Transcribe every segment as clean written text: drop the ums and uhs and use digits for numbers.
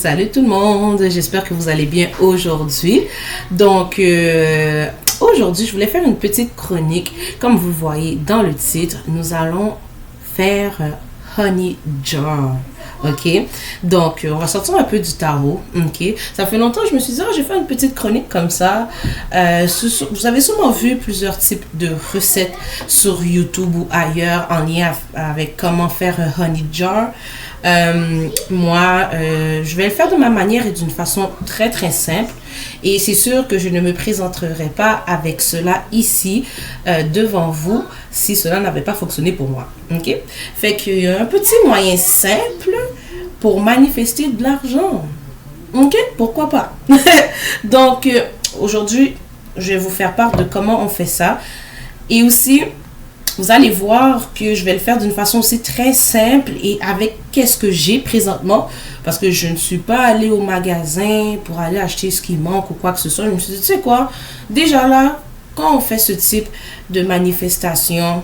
Salut tout le monde, j'espère que vous allez bien aujourd'hui. Donc, aujourd'hui, je voulais faire une petite chronique. Comme vous le voyez dans le titre, nous allons faire Honey Jar. Ok, donc on va sortir un peu du tarot. Ok, ça fait longtemps que je me suis dit, je vais faire une petite chronique comme ça. Vous avez sûrement vu plusieurs types de recettes sur YouTube ou ailleurs en lien avec comment faire un honey jar. Moi, je vais le faire de ma manière et d'une façon très très simple. Et c'est sûr que je ne me présenterai pas avec cela ici devant vous si cela n'avait pas fonctionné pour moi. Ok, fait qu'il y a un petit moyen simple pour manifester de l'argent. Ok, pourquoi pas. Donc aujourd'hui, je vais vous faire part de comment on fait ça. Et aussi, vous allez voir que je vais le faire d'une façon aussi très simple et avec qu'est-ce que j'ai présentement. Parce que je ne suis pas allée au magasin pour aller acheter ce qui manque ou quoi que ce soit. Je me suis dit, tu sais quoi, déjà là, quand on fait ce type de manifestation,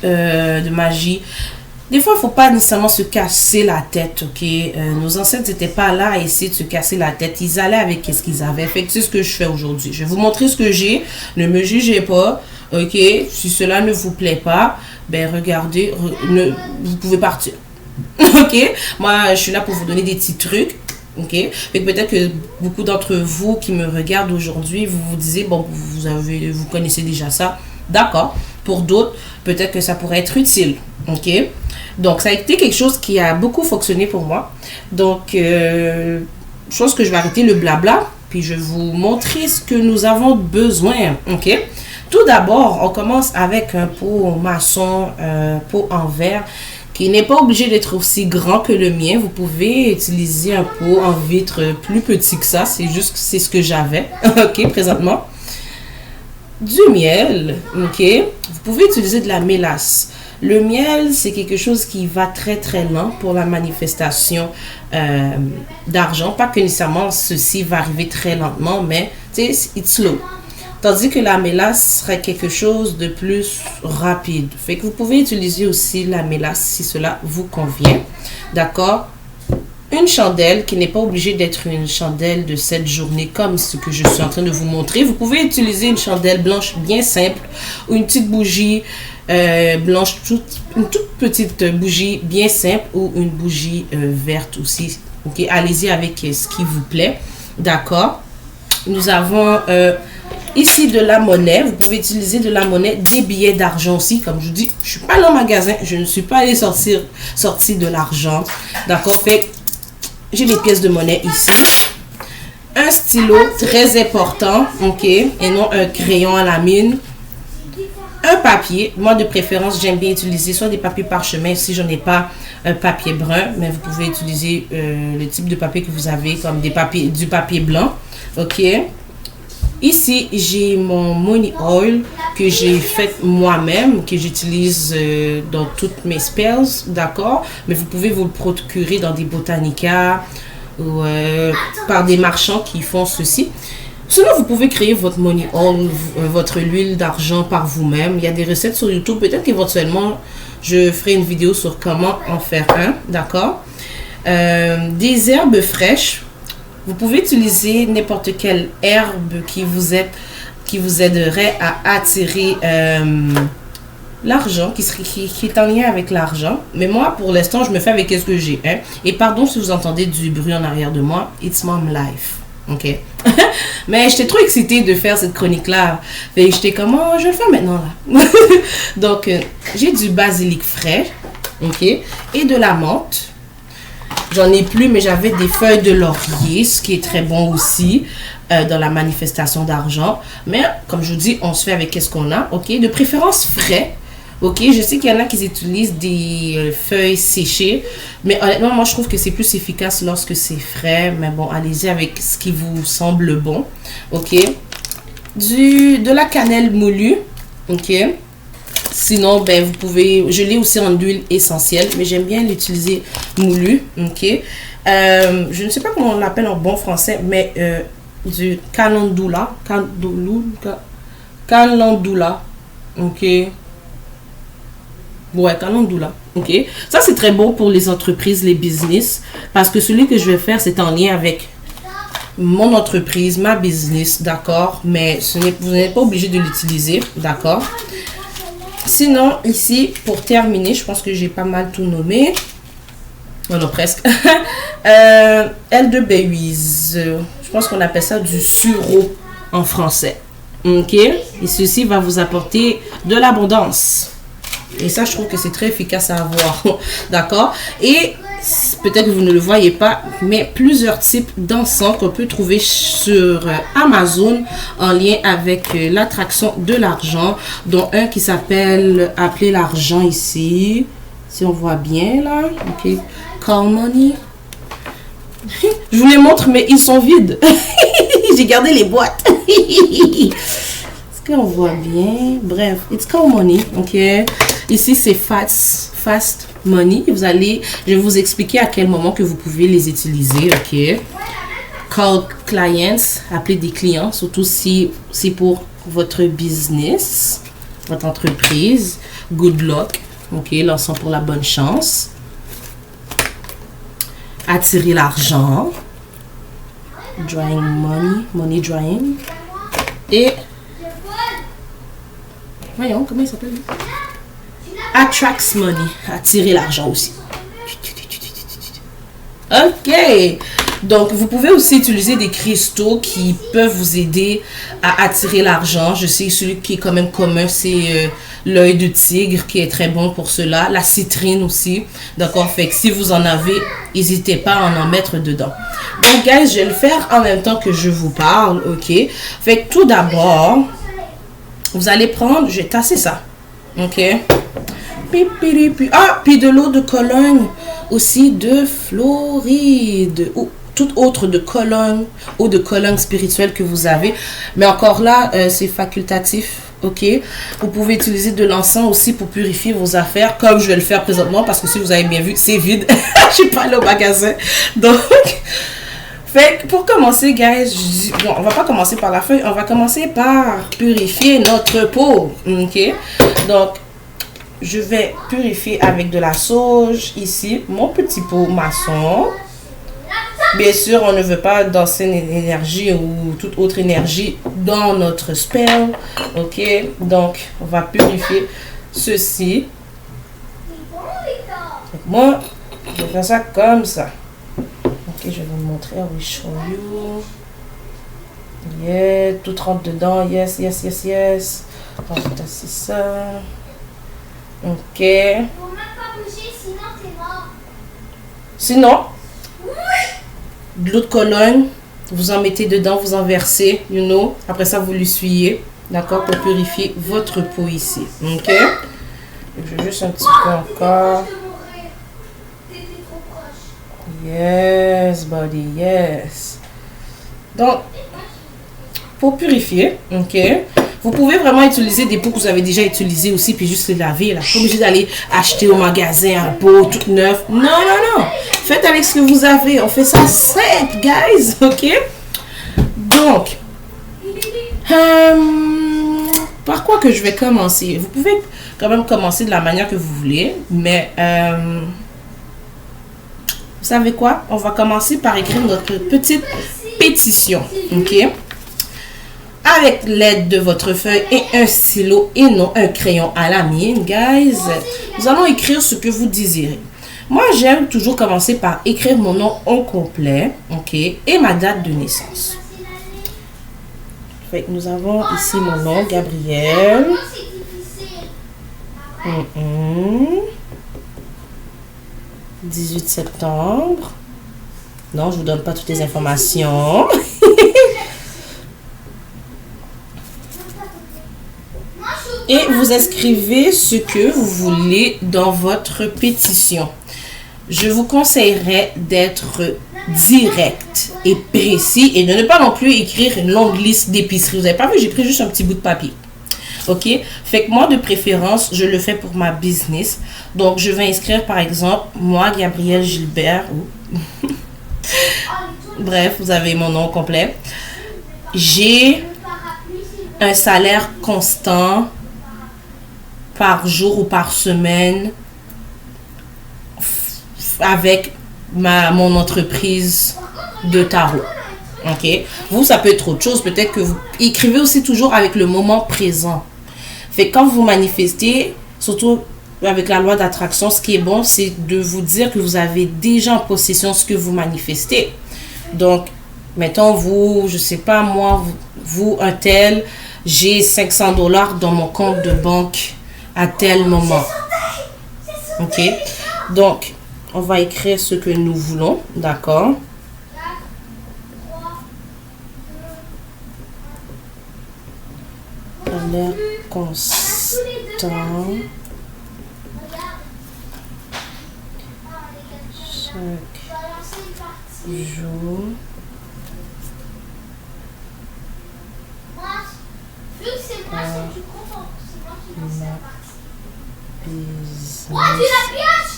de magie, des fois, il ne faut pas nécessairement se casser la tête, ok? Nos ancêtres n'étaient pas là à essayer de se casser la tête. Ils allaient avec ce qu'ils avaient. Fait que c'est ce que je fais aujourd'hui. Je vais vous montrer ce que j'ai. Ne me jugez pas, ok? Si cela ne vous plaît pas, ben regardez, vous pouvez partir. Ok? Moi, je suis là pour vous donner des petits trucs. Ok? Fait que peut-être que beaucoup d'entre vous qui me regardent aujourd'hui, vous vous disiez, bon, vous connaissez déjà ça. D'accord. Pour d'autres, peut-être que ça pourrait être utile. Ok? Donc, ça a été quelque chose qui a beaucoup fonctionné pour moi. Donc, je pense que je vais arrêter le blabla. Puis, je vais vous montrer ce que nous avons besoin. Ok? Tout d'abord, on commence avec un pot maçon, pot en verre, qui n'est pas obligé d'être aussi grand que le mien. Vous pouvez utiliser un pot en vitre plus petit que ça. C'est juste que c'est ce que j'avais. Ok, présentement. Du miel. Ok? Vous pouvez utiliser de la mélasse. Le miel, c'est quelque chose qui va très très lent pour la manifestation d'argent. Pas que nécessairement ceci va arriver très lentement, mais tu sais, it's slow. Tandis que la mélasse serait quelque chose de plus rapide. Fait que vous pouvez utiliser aussi la mélasse si cela vous convient. D'accord? Une chandelle qui n'est pas obligée d'être une chandelle de cette journée comme ce que je suis en train de vous montrer. Vous pouvez utiliser une chandelle blanche bien simple ou une petite bougie blanche, une toute petite bougie bien simple ou une bougie verte aussi. Ok, allez-y avec ce qui vous plaît. D'accord? Nous avons ici de la monnaie. Vous pouvez utiliser de la monnaie, des billets d'argent aussi. Comme je vous dis, je ne suis pas allée au magasin. Je ne suis pas allée sortir de l'argent. D'accord? Fait j'ai les pièces de monnaie ici. Un stylo très important. Ok? Et non un crayon à la mine. Un papier. Moi, de préférence, j'aime bien utiliser soit des papiers parchemin si je n'ai pas un papier brun. Mais vous pouvez utiliser le type de papier que vous avez, comme du papier blanc. Ok? Ici, j'ai mon money oil que j'ai fait moi-même, que j'utilise dans toutes mes spells, d'accord? Mais vous pouvez vous le procurer dans des Botanica ou par des marchands qui font ceci. Sinon, vous pouvez créer votre money oil, votre huile d'argent par vous-même. Il y a des recettes sur YouTube. Peut-être qu'éventuellement, je ferai une vidéo sur comment en faire un, d'accord? Des herbes fraîches. Vous pouvez utiliser n'importe quelle herbe qui vous aiderait à attirer l'argent, qui est en lien avec l'argent. Mais moi, pour l'instant, je me fais avec ce que j'ai. Hein? Et pardon si vous entendez du bruit en arrière de moi. It's mom life. Ok? Mais j'étais trop excitée de faire cette chronique-là. Et j'étais comme, oh, je vais le faire maintenant là. Donc, j'ai du basilic frais. Ok? Et de la menthe. J'en ai plus, mais j'avais des feuilles de laurier, ce qui est très bon aussi dans la manifestation d'argent. Mais comme je vous dis, on se fait avec ce qu'on a, ok? De préférence frais, ok? Je sais qu'il y en a qui utilisent des feuilles séchées, mais honnêtement, moi, je trouve que c'est plus efficace lorsque c'est frais. Mais bon, allez-y avec ce qui vous semble bon, ok? De la cannelle moulue, ok? Sinon, ben, vous pouvez, je l'ai aussi en huile essentielle, mais j'aime bien l'utiliser moulu, ok? Je ne sais pas comment on l'appelle en bon français, mais du calendula, ok? Ouais, calendula. OK. Ça, c'est très bon pour les entreprises, les business. Parce que celui que je vais faire, c'est en lien avec mon entreprise, ma business, d'accord? Mais vous n'êtes pas obligé de l'utiliser, d'accord? Sinon, ici, pour terminer, je pense que j'ai pas mal tout nommé. Oh non, presque. Elderberries. Je pense qu'on appelle ça du sureau en français. OK? Et ceci va vous apporter de l'abondance. Et ça, je trouve que c'est très efficace à avoir. D'accord? Et peut-être que vous ne le voyez pas, mais plusieurs types d'encens qu'on peut trouver sur Amazon en lien avec l'attraction de l'argent, dont un qui s'appelle Appeler l'argent ici. Si on voit bien là. OK. Call money. Je vous les montre, mais ils sont vides. J'ai gardé les boîtes. Est-ce qu'on voit bien? Bref, it's call money. OK. Ici, c'est fast money. Je vais vous expliquer à quel moment que vous pouvez les utiliser. OK. Call clients, appeler des clients, surtout si c'est pour votre business, votre entreprise. Good luck. OK. L'encens pour la bonne chance. Attirer l'argent. Drying money drying. Et voyons, comment il s'appelle? Attracts money. Attirer l'argent aussi. OK. Donc, vous pouvez aussi utiliser des cristaux qui peuvent vous aider à attirer l'argent. Je sais, celui qui est quand même commun, c'est l'œil de tigre qui est très bon pour cela. La citrine aussi. D'accord? Fait que si vous en avez, n'hésitez pas à en mettre dedans. Donc, guys, je vais le faire en même temps que je vous parle. OK? Fait que tout d'abord, vous allez prendre, je vais tasser ça. OK? Ah, puis de l'eau de Cologne aussi de Floride. Ou toute autre de Cologne, eau de Cologne spirituelle que vous avez. Mais encore là, c'est facultatif. OK? Vous pouvez utiliser de l'encens aussi pour purifier vos affaires, comme je vais le faire présentement, parce que si vous avez bien vu, c'est vide. Je suis pas allée au magasin. Donc, fait que pour commencer, guys, bon, on va pas commencer par la feuille, on va commencer par purifier notre peau. OK? Donc, je vais purifier avec de la sauge ici, mon petit pot maçon. Bien sûr, on ne veut pas danser une énergie ou toute autre énergie dans notre spell. OK? Donc, on va purifier ceci. Donc, moi, je vais faire ça comme ça. OK, je vais vous montrer. I will show you. Yeah, tout rentre dedans. Yes, yes, yes, yes. On va tasser ça. OK. Faut même pas bouger, sinon t'es mort. Sinon, de l'eau de Cologne, vous en mettez dedans, vous en versez, you know. Après ça, vous l'essuyez, d'accord, pour purifier votre peau ici. OK? Je vais juste un petit peu encore. T'étais trop proche. Yes, body, yes. Donc, pour purifier, OK, vous pouvez vraiment utiliser des pots que vous avez déjà utilisés aussi, puis juste les laver. Là. Pas obligé d'aller acheter au magasin un pot tout neuf. Non, non, non. Faites avec ce que vous avez. On fait ça simple, guys. OK? Donc, par quoi que je vais commencer? Vous pouvez quand même commencer de la manière que vous voulez, mais vous savez quoi? On va commencer par écrire notre petite pétition. OK? Avec l'aide de votre feuille et un stylo et non un crayon à la mienne, guys, nous allons écrire ce que vous désirez. Moi, j'aime toujours commencer par écrire mon nom au complet, OK, et ma date de naissance. Fait que nous avons ici mon nom, Gabrielle. 18 septembre. Non, je vous donne pas toutes les informations. Et vous inscrivez ce que vous voulez dans votre pétition. Je vous conseillerais d'être direct et précis et de ne pas non plus écrire une longue liste d'épiceries. Vous n'avez pas vu, j'ai pris juste un petit bout de papier. OK? Fait que moi, de préférence, je le fais pour ma business. Donc, je vais inscrire, par exemple, moi, Gabrielle Gilbert. Bref, vous avez mon nom complet. J'ai un salaire constant par jour ou par semaine avec mon entreprise de tarot. Ok? Vous, ça peut être autre chose. Peut-être que vous écrivez aussi toujours avec le moment présent. Fait que quand vous manifestez, surtout avec la loi d'attraction, ce qui est bon, c'est de vous dire que vous avez déjà en possession ce que vous manifestez. Donc, mettons, vous, je sais pas moi, vous un tel, j'ai 500 $ dans mon compte de banque à tel moment. Ok? Donc, on va écrire ce que nous voulons, d'accord? Salaire constant. Chaque jour. Vu que c'est moi, c'est du content. C'est moi qui lance la partie. Oh, tu la pioche!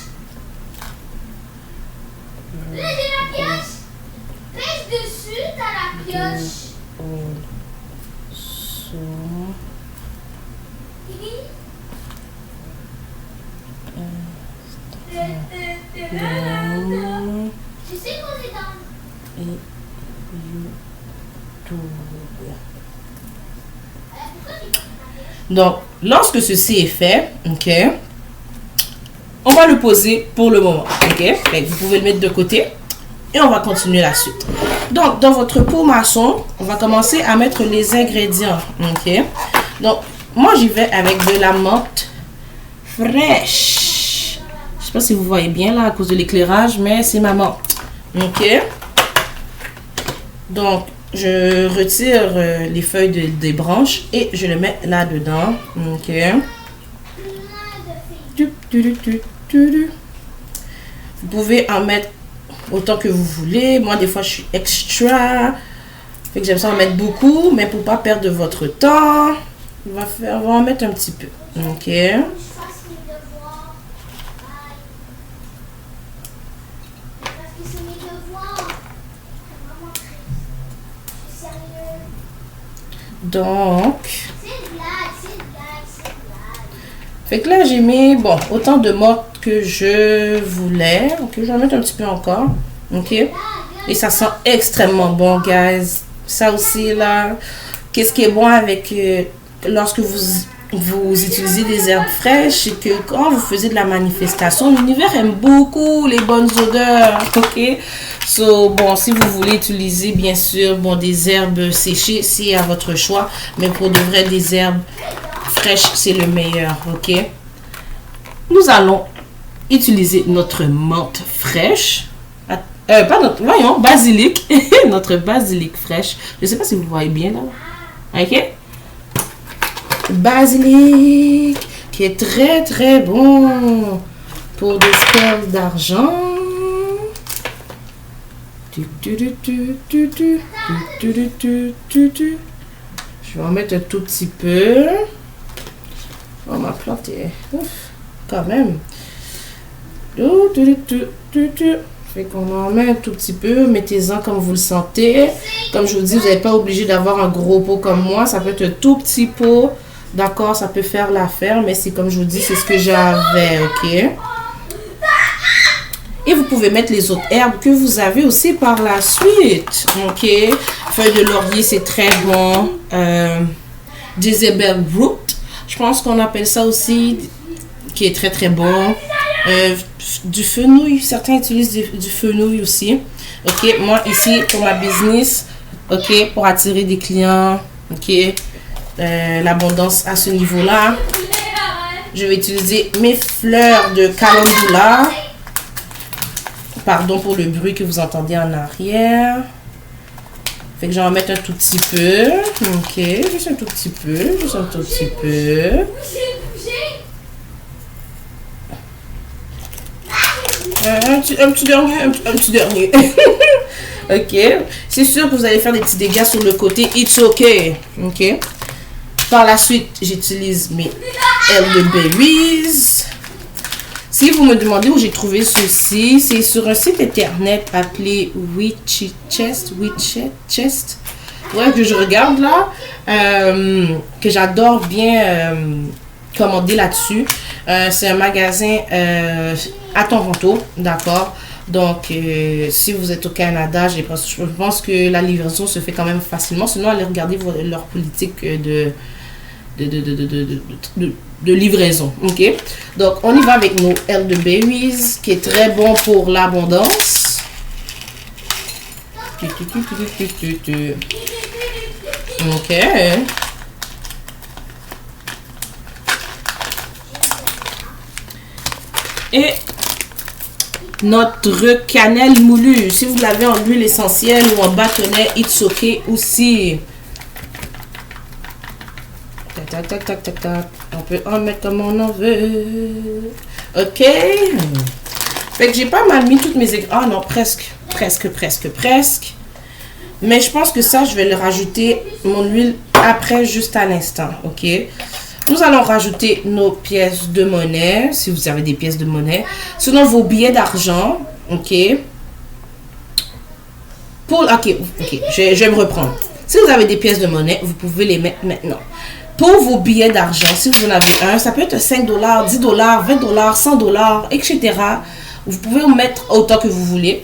Là, j'ai la pioche! Pèse dessus, t'as la pioche. Je sais qu'on est dans... Et YouTube. Donc, lorsque ceci est fait, ok, on va le poser pour le moment, ok. Vous pouvez le mettre de côté et on va continuer la suite. Donc, dans votre pot maçon, on va commencer à mettre les ingrédients, ok. Donc, moi, j'y vais avec de la menthe fraîche. Je sais pas si vous voyez bien là à cause de l'éclairage, mais c'est ma menthe, ok. Donc, je retire les feuilles des branches et je le mets là-dedans. Ok. Vous pouvez en mettre autant que vous voulez. Moi, des fois, je suis extra. Fait que j'aime ça en mettre beaucoup, mais pour pas perdre votre temps, on va en mettre un petit peu. Ok. Donc, fait que là j'ai mis, bon, autant de mortes que je voulais. Ok, je vais en mettre un petit peu encore. Ok, et ça sent extrêmement bon, guys. Ça aussi là, qu'est-ce qui est bon avec lorsque vous utilisez des herbes fraîches, c'est que quand vous faisiez de la manifestation, l'univers aime beaucoup les bonnes odeurs. Ok, so bon, si vous voulez utiliser bien sûr bon des herbes séchées, c'est à votre choix, mais pour de vrai des herbes fraîches c'est le meilleur. Ok, nous allons utiliser notre menthe fraîche, pas notre, voyons, basilic. Notre basilic fraîche, je sais pas si vous voyez bien là. Ok, basilic qui est très très bon pour des perles d'argent. Je vais en mettre un tout petit peu. Oh, ma plante est ouf, quand même. Fait qu'on en met un tout petit peu. Mettez-en comme vous le sentez. Comme je vous dis, vous n'êtes pas obligé d'avoir un gros pot comme moi. Ça peut être un tout petit pot. D'accord, ça peut faire l'affaire. Mais c'est comme je vous dis, c'est ce que j'avais. Ok. Et vous pouvez mettre les autres herbes que vous avez aussi par la suite. Ok. Feuille de laurier, c'est très bon. Jezebel root, je pense qu'on appelle ça aussi, qui est très très bon. Du fenouil, certains utilisent du fenouil aussi. Ok, moi ici pour ma business, ok, pour attirer des clients, ok, l'abondance à ce niveau-là, je vais utiliser mes fleurs de calendula. Pardon pour le bruit que vous entendez en arrière. Fait que j'en vais mettre un tout petit peu. Ok, juste un tout petit peu, juste un tout petit peu. Un petit dernier. Ok. C'est sûr que vous allez faire des petits dégâts sur le côté. It's okay. Ok. Par la suite, j'utilise mes elderberries. Si vous me demandez où j'ai trouvé ceci, c'est sur un site internet appelé Witchchest. Ouais, que je regarde là. Que j'adore bien commander là-dessus. C'est un magasin à Toronto, d'accord? Donc, si vous êtes au Canada, je pense que la livraison se fait quand même facilement. Sinon, allez regarder leur politique de livraison. Ok, donc on y va avec nos elderberries qui est très bon pour l'abondance. Ok, et notre cannelle moulue, si vous l'avez en huile essentielle ou en bâtonnet, it's ok aussi. Tac, tac, tac, tac, tac. On peut en mettre comme on en veut. Ok. Fait que j'ai pas mal mis toutes mes... Ah non, presque. Mais je pense que ça, je vais le rajouter, mon huile, après, juste à l'instant. Ok. Nous allons rajouter nos pièces de monnaie, si vous avez des pièces de monnaie. Sinon, vos billets d'argent. Ok. Ok, je vais me reprendre. Si vous avez des pièces de monnaie, vous pouvez les mettre maintenant. Pour vos billets d'argent, si vous en avez un, ça peut être 5 $, 10 $, 20 $, 100 $, etc. Vous pouvez en mettre autant que vous voulez.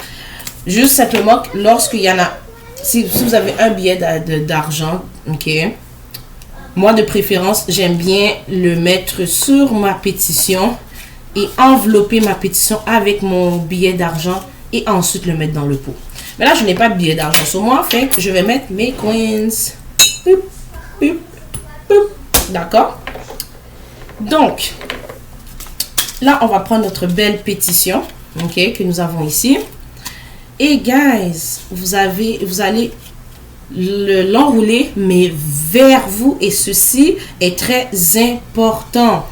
Juste simplement, lorsqu'il y en a, si vous avez un billet d'argent, ok. Moi, de préférence, j'aime bien le mettre sur ma pétition et envelopper ma pétition avec mon billet d'argent et ensuite le mettre dans le pot. Mais là, je n'ai pas de billet d'argent sur moi, fait que je vais mettre mes coins. D'accord? Donc, là, on va prendre notre belle pétition, ok, que nous avons ici. Et guys, vous allez l'enrouler, mais vers vous. Et ceci est très important.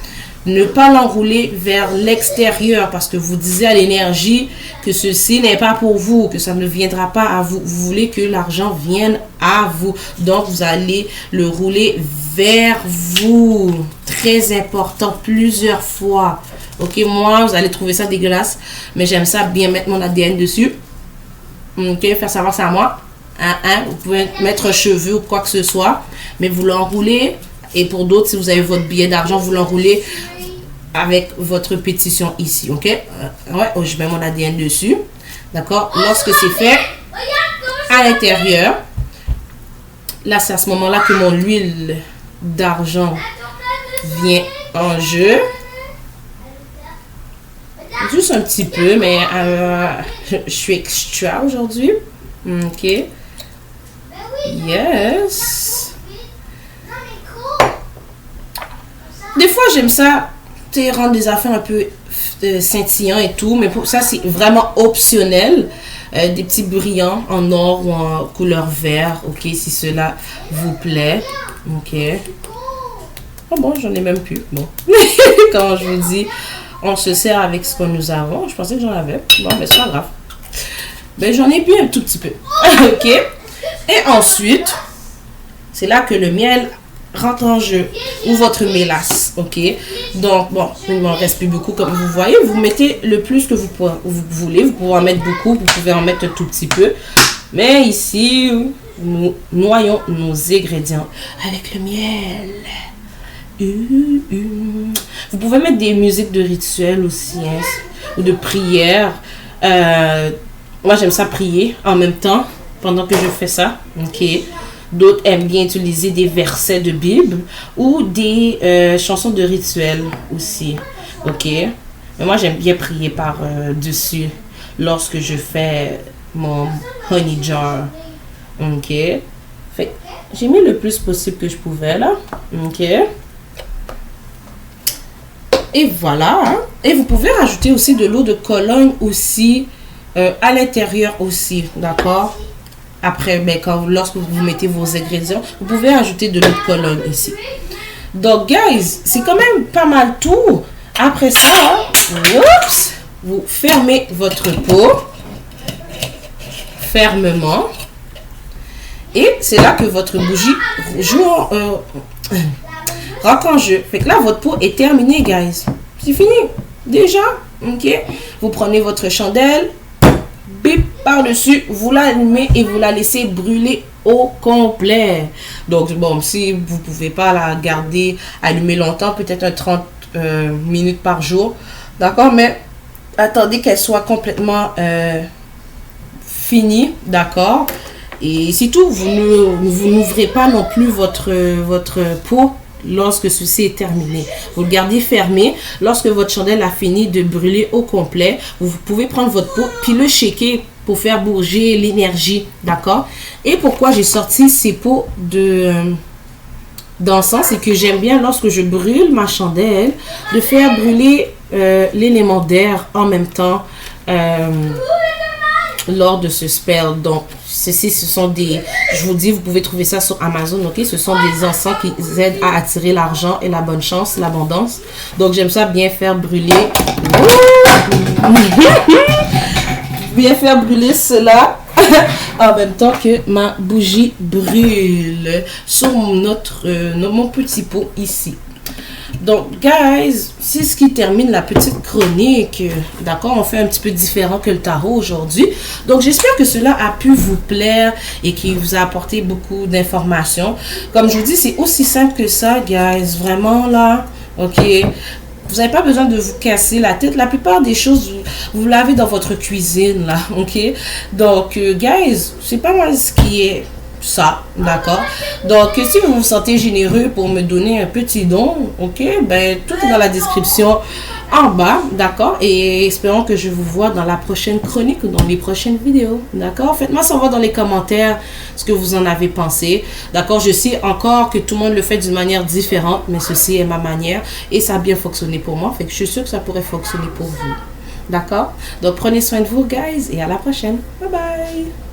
Ne pas l'enrouler vers l'extérieur parce que vous disiez à l'énergie que ceci n'est pas pour vous, que ça ne viendra pas à vous. Vous voulez que l'argent vienne à vous. Donc, vous allez le rouler vers vous. Très important, plusieurs fois. Ok, moi, vous allez trouver ça dégueulasse, mais j'aime ça bien mettre mon ADN dessus. Ok, faire savoir c'est à moi. Vous pouvez mettre cheveux ou quoi que ce soit, mais vous l'enroulez. Et pour d'autres, si vous avez votre billet d'argent, vous l'enroulez avec votre pétition ici, ok? Ouais, je mets mon ADN dessus, d'accord? Lorsque c'est fait, à l'intérieur, là, c'est à ce moment-là que mon huile d'argent vient en jeu. Juste un petit peu, mais je suis extra aujourd'hui, ok? Yes. Des fois, j'aime ça, tu sais, rendre des affaires un peu scintillantes et tout, mais pour ça, c'est vraiment optionnel. Des petits brillants en or ou en couleur vert, ok, si cela vous plaît, ok. Oh bon, j'en ai même plus, bon. Quand je vous dis, on se sert avec ce que nous avons. Je pensais que j'en avais. Bon, mais c'est pas grave. Ben, j'en ai plus un tout petit peu, ok. Et ensuite, c'est là que le miel rentre en jeu, ou votre mélasse, ok. Donc bon, il ne m'en reste plus beaucoup comme vous voyez. Vous mettez le plus que vous voulez. Vous pouvez en mettre beaucoup, vous pouvez en mettre un tout petit peu, mais ici nous noyons nos ingrédients avec le miel. Vous pouvez mettre des musiques de rituel aussi, hein, ou de prière. Moi j'aime ça prier en même temps pendant que je fais ça, ok. D'autres aiment bien utiliser des versets de Bible ou des chansons de rituel aussi. Ok. Mais moi, j'aime bien prier par-dessus lorsque je fais mon honey jar. Ok. Fait j'ai mis le plus possible que je pouvais là. Ok. Et voilà. Hein. Et vous pouvez rajouter aussi de l'eau de Cologne aussi à l'intérieur aussi. D'accord? Après, ben, lorsque vous mettez vos ingrédients, vous pouvez ajouter de l'eau de Cologne ici. Donc, guys, c'est quand même pas mal tout. Après ça, oups, vous fermez votre pot fermement. Et c'est là que votre bougie rentre en jeu. Fait que là, votre pot est terminé, guys. C'est fini. Déjà. OK. Vous prenez votre chandelle. Bip. par-dessus, vous l'allumez et vous la laissez brûler au complet. Donc, bon, si vous ne pouvez pas la garder allumée longtemps, peut-être un 30 minutes par jour. D'accord? Mais attendez qu'elle soit complètement finie. D'accord? Et c'est tout. Vous n'ouvrez pas non plus votre pot lorsque ceci est terminé. Vous le gardez fermé. Lorsque votre chandelle a fini de brûler au complet, vous pouvez prendre votre pot puis le shaker pour faire bouger l'énergie. D'accord? Et pourquoi j'ai sorti ces pots d'encens, c'est que j'aime bien lorsque je brûle ma chandelle de faire brûler l'élément d'air en même temps lors de ce spell. Donc ceci, ce sont des, je vous dis, vous pouvez trouver ça sur Amazon, ok? Ce sont des encens qui aident à attirer l'argent et la bonne chance, l'abondance. Donc j'aime ça bien faire brûler bien faire brûler cela en même temps que ma bougie brûle sur mon petit pot ici. Donc, guys, c'est ce qui termine la petite chronique. D'accord, on fait un petit peu différent que le tarot aujourd'hui. Donc, j'espère que cela a pu vous plaire et qu'il vous a apporté beaucoup d'informations. Comme je vous dis, c'est aussi simple que ça, guys. Vraiment, là, ok. Vous n'avez pas besoin de vous casser la tête. La plupart des choses, vous l'avez dans votre cuisine, là, ok? Donc, guys, c'est pas mal ce qui est ça, d'accord? Donc, si vous vous sentez généreux pour me donner un petit don, ok? Ben, tout est dans la description en bas, d'accord? Et espérons que je vous vois dans la prochaine chronique ou dans les prochaines vidéos, d'accord? Faites-moi savoir dans les commentaires ce que vous en avez pensé, d'accord? Je sais encore que tout le monde le fait d'une manière différente, mais ceci est ma manière et ça a bien fonctionné pour moi, fait que je suis sûre que ça pourrait fonctionner pour vous, d'accord? Donc, prenez soin de vous, guys, et à la prochaine. Bye bye!